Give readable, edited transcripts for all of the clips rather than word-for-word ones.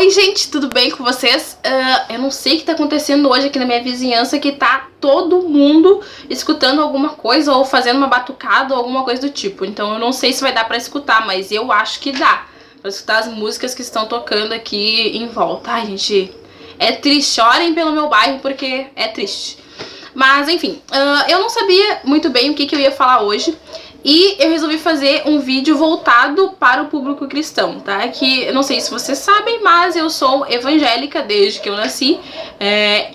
Oi gente, tudo bem com vocês? Eu não sei o que tá acontecendo hoje aqui na minha vizinhança, que tá todo mundo escutando alguma coisa ou fazendo uma batucada ou alguma coisa do tipo. Então eu não sei se vai dar pra escutar, mas eu acho que dá pra escutar as músicas que estão tocando aqui em volta. Ai gente, é triste, chorem pelo meu bairro porque é triste. Mas enfim, eu não sabia muito bem o que eu ia falar hoje. E eu resolvi fazer um vídeo voltado para o público cristão, tá? Que eu não sei se vocês sabem, mas eu sou evangélica desde que eu nasci.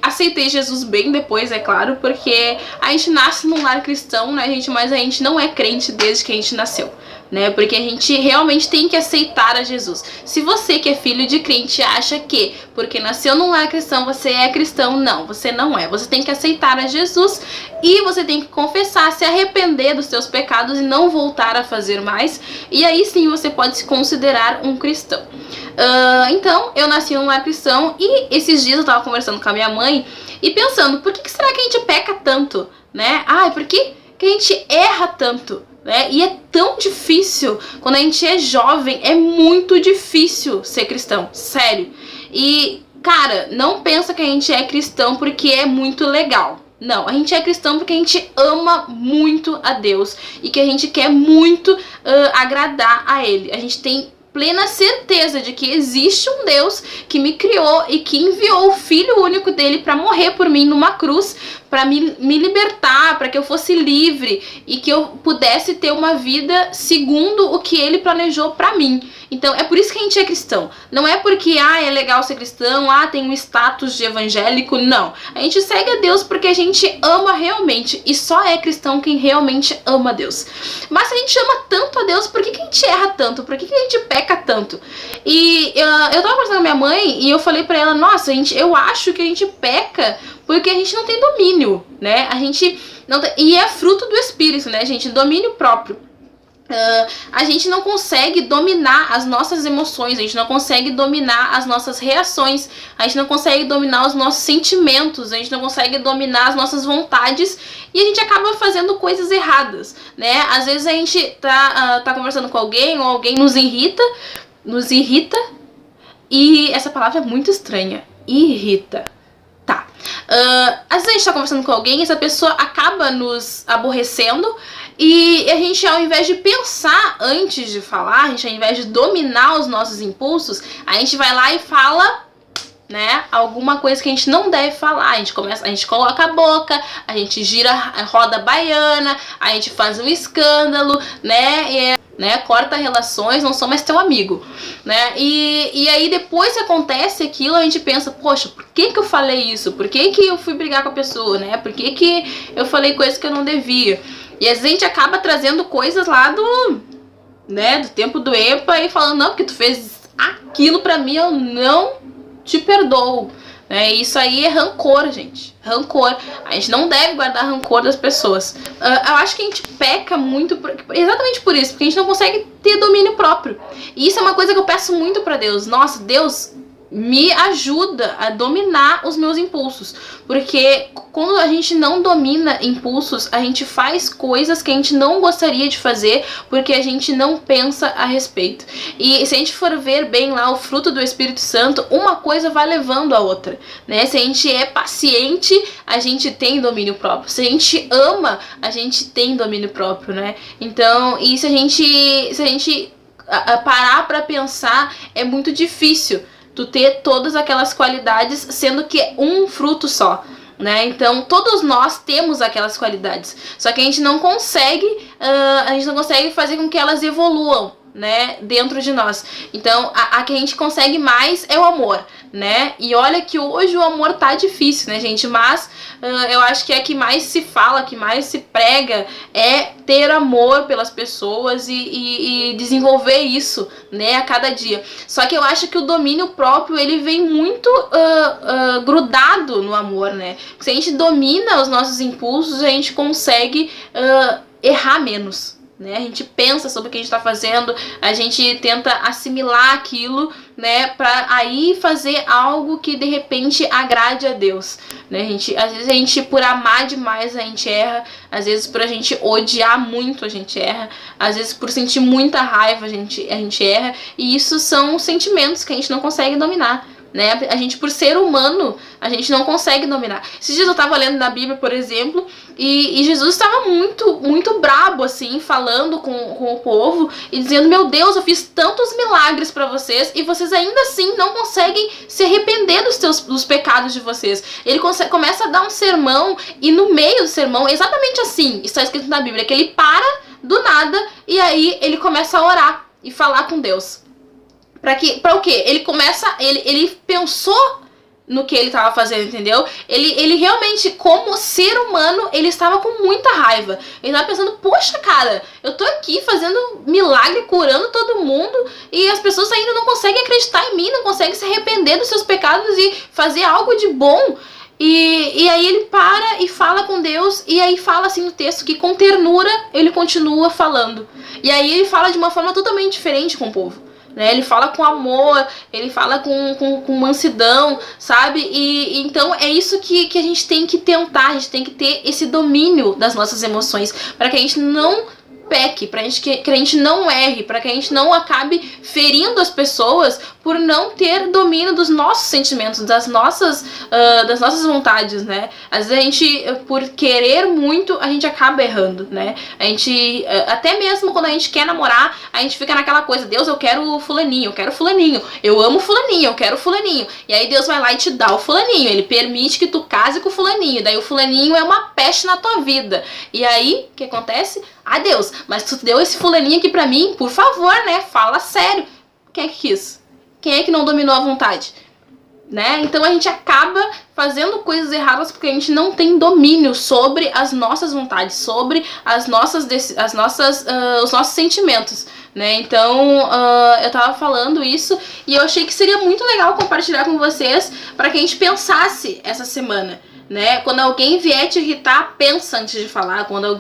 Aceitei Jesus bem depois, é claro, porque a gente nasce num lar cristão, né, gente? Mas a gente não é crente desde que a gente nasceu, né? Porque a gente realmente tem que aceitar a Jesus. Se você que é filho de crente acha que porque nasceu num lar cristão você é cristão, não, você não é. Você tem que aceitar a Jesus e você tem que confessar, se arrepender dos seus pecados e não voltar a fazer mais. E aí sim você pode se considerar um cristão. Então, eu nasci num lar cristão e esses dias eu tava conversando com a minha mãe e pensando, por que será que a gente peca tanto, né? Por que a gente erra tanto? E é tão difícil, quando a gente é jovem, é muito difícil ser cristão, sério. E, cara, não pensa que a gente é cristão porque é muito legal. Não, a gente é cristão porque a gente ama muito a Deus e que a gente quer muito agradar a Ele. A gente tem plena certeza de que existe um Deus que me criou e que enviou o Filho único dele para morrer por mim numa cruz, para me libertar, para que eu fosse livre e que eu pudesse ter uma vida segundo o que ele planejou para mim. Então é por isso que a gente é cristão. Não é porque é legal ser cristão, tem um status de evangélico, não. A gente segue a Deus porque a gente ama realmente, e só é cristão quem realmente ama a Deus. Mas se a gente ama tanto a Deus, por que a gente erra tanto? Por que a gente peca tanto? E eu tava conversando com a minha mãe e eu falei pra ela, nossa, eu acho que a gente peca porque a gente não tem domínio, né? A gente não tem, e é fruto do Espírito, né, gente? Domínio próprio. A gente não consegue dominar as nossas emoções, a gente não consegue dominar as nossas reações, a gente não consegue dominar os nossos sentimentos, a gente não consegue dominar as nossas vontades e a gente acaba fazendo coisas erradas, né? Às vezes a gente tá conversando com alguém ou alguém nos irrita, e essa palavra é muito estranha, irrita. Às vezes a gente tá conversando com alguém e essa pessoa acaba nos aborrecendo e a gente, ao invés de pensar antes de falar, a gente, ao invés de dominar os nossos impulsos, a gente vai lá e fala, né, alguma coisa que a gente não deve falar. A gente coloca a boca, a gente gira a roda baiana, a gente faz um escândalo, né, corta relações, não sou mais teu amigo, né? E aí depois que acontece aquilo, a gente pensa, poxa, por que eu falei isso? Por que eu fui brigar com a pessoa, né? Por que eu falei coisas que eu não devia? E a gente acaba trazendo coisas lá do tempo do EPA e falando, não, porque tu fez aquilo pra mim, eu não te perdoo. Isso aí é rancor, gente. Rancor. A gente não deve guardar rancor das pessoas. Eu acho que a gente peca muito exatamente por isso, porque a gente não consegue ter domínio próprio. E isso é uma coisa que eu peço muito pra Deus. Nossa, Deus, me ajuda a dominar os meus impulsos, porque quando a gente não domina impulsos, a gente faz coisas que a gente não gostaria de fazer porque a gente não pensa a respeito. E se a gente for ver bem lá o fruto do Espírito Santo, uma coisa vai levando a outra, né? Se a gente é paciente, a gente tem domínio próprio. Se a gente ama, a gente tem domínio próprio, né? Então, e se a gente parar pra pensar, é muito difícil tu ter todas aquelas qualidades, sendo que é um fruto só, né? Então todos nós temos aquelas qualidades, só que a gente não consegue fazer com que elas evoluam, né, dentro de nós. Então a que a gente consegue mais é o amor, né? E olha que hoje o amor tá difícil, né, gente? Mas eu acho que é que mais se fala, que mais se prega é ter amor pelas pessoas e desenvolver isso, né, a cada dia. Só que eu acho que o domínio próprio, ele vem muito grudado no amor, né? Se a gente domina os nossos impulsos, a gente consegue errar menos, né? A gente pensa sobre o que a gente tá fazendo, a gente tenta assimilar aquilo, né, pra aí fazer algo que de repente agrade a Deus, né? Às vezes a gente, por amar demais, a gente erra, às vezes por a gente odiar muito, a gente erra, às vezes por sentir muita raiva, a gente erra, e isso são sentimentos que a gente não consegue dominar, né? A gente, por ser humano, a gente não consegue dominar. Esses dias eu tava lendo na Bíblia, por exemplo, e Jesus estava muito brabo, assim, falando com o povo e dizendo: meu Deus, eu fiz tantos milagres pra vocês e vocês ainda assim não conseguem se arrepender dos pecados de vocês. Ele começa a dar um sermão, e no meio do sermão, exatamente assim, está escrito na Bíblia, que ele para do nada e aí ele começa a orar e falar com Deus. Pra o quê? Ele pensou no que ele estava fazendo, entendeu? Ele realmente, como ser humano, ele estava com muita raiva. Ele estava pensando: poxa, cara, eu tô aqui fazendo milagre, curando todo mundo, e as pessoas ainda não conseguem acreditar em mim, não conseguem se arrepender dos seus pecados e fazer algo de bom. E aí ele para e fala com Deus, e aí fala assim no texto que com ternura ele continua falando. E aí ele fala de uma forma totalmente diferente com o povo, né? Ele fala com amor, ele fala com mansidão, sabe? E então é isso que a gente tem que tentar, a gente tem que ter esse domínio das nossas emoções, para que a gente não peque, que a gente não erre, para que a gente não acabe ferindo as pessoas por não ter domínio dos nossos sentimentos, das nossas vontades, né? Às vezes a gente, por querer muito, a gente acaba errando, né? A gente, até mesmo quando a gente quer namorar, a gente fica naquela coisa: Deus, eu quero fulaninho, eu amo fulaninho, eu quero fulaninho. E aí Deus vai lá e te dá o fulaninho, ele permite que tu case com o fulaninho, daí o fulaninho é uma peste na tua vida. E aí, o que acontece? Ah, Deus, mas tu deu esse fulaninho aqui pra mim, por favor, né? Fala sério. Quem é que quis? Quem é que não dominou a vontade? Né? Então a gente acaba fazendo coisas erradas porque a gente não tem domínio sobre as nossas vontades, sobre os nossos sentimentos, né? Então eu tava falando isso e eu achei que seria muito legal compartilhar com vocês, para que a gente pensasse essa semana, né? Quando alguém vier te irritar, pensa antes de falar. Quando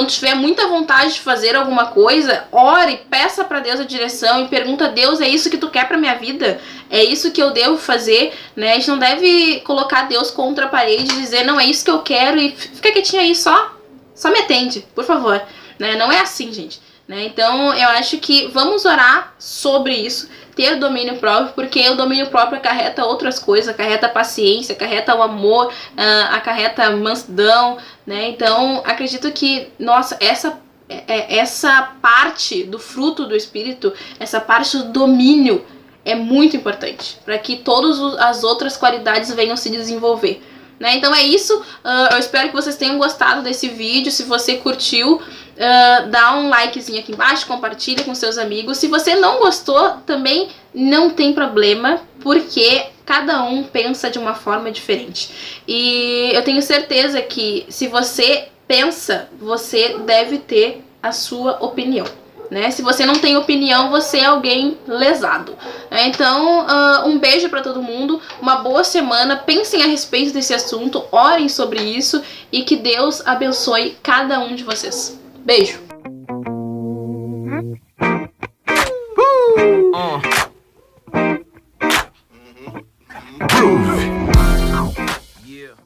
tiver muita vontade de fazer alguma coisa, ore, peça pra Deus a direção e pergunta a Deus: é isso que tu quer pra minha vida? É isso que eu devo fazer, né? A gente não deve colocar Deus contra a parede e dizer: não, é isso que eu quero, e fica quietinho aí, só me atende, por favor, né? Não é assim, gente, né? Então eu acho que vamos orar sobre isso, ter domínio próprio, porque o domínio próprio acarreta outras coisas, acarreta paciência, acarreta o amor, acarreta mansidão, né? Então acredito que, nossa, essa parte do fruto do Espírito, essa parte do domínio é muito importante para que todas as outras qualidades venham se desenvolver, né? Então é isso, eu espero que vocês tenham gostado desse vídeo. Se você curtiu, dá um likezinho aqui embaixo, compartilha com seus amigos. Se você não gostou, também não tem problema, porque cada um pensa de uma forma diferente. E eu tenho certeza que se você pensa, você deve ter a sua opinião, né? Se você não tem opinião, você é alguém lesado, né? Então, um beijo pra todo mundo, uma boa semana, pensem a respeito desse assunto, orem sobre isso e que Deus abençoe cada um de vocês. Beijo!